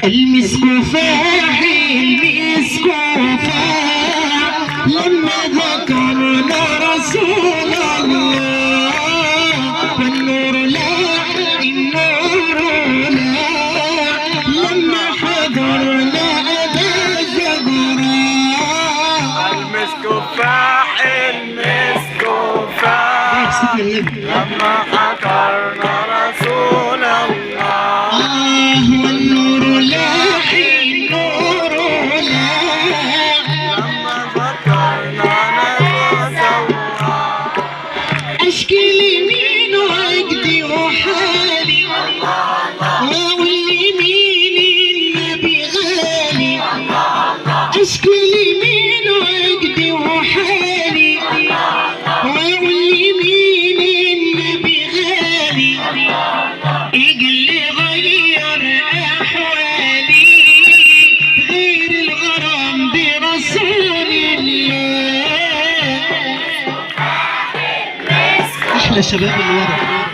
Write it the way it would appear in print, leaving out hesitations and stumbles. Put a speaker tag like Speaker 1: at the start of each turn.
Speaker 1: المسك فاح المسك فاح لما ذكرنا رسول الله، والنور لاح النور لاح لما حضرنا أبا زهراء.
Speaker 2: المسك فاح المسك فاح لما حضرنا رسول الله،
Speaker 1: والنور لاح النور لاح
Speaker 2: لما ذكرنا نبي زهراء.
Speaker 1: أشكي لمين وعقدي وحالي وأقول لمين النبي غالي، أشكي لمين وعقدي وحالي وأقول لمين النبي غالي، يقلي غير أحوالي غير الغرام برسول الله. أحلى شباب الورد.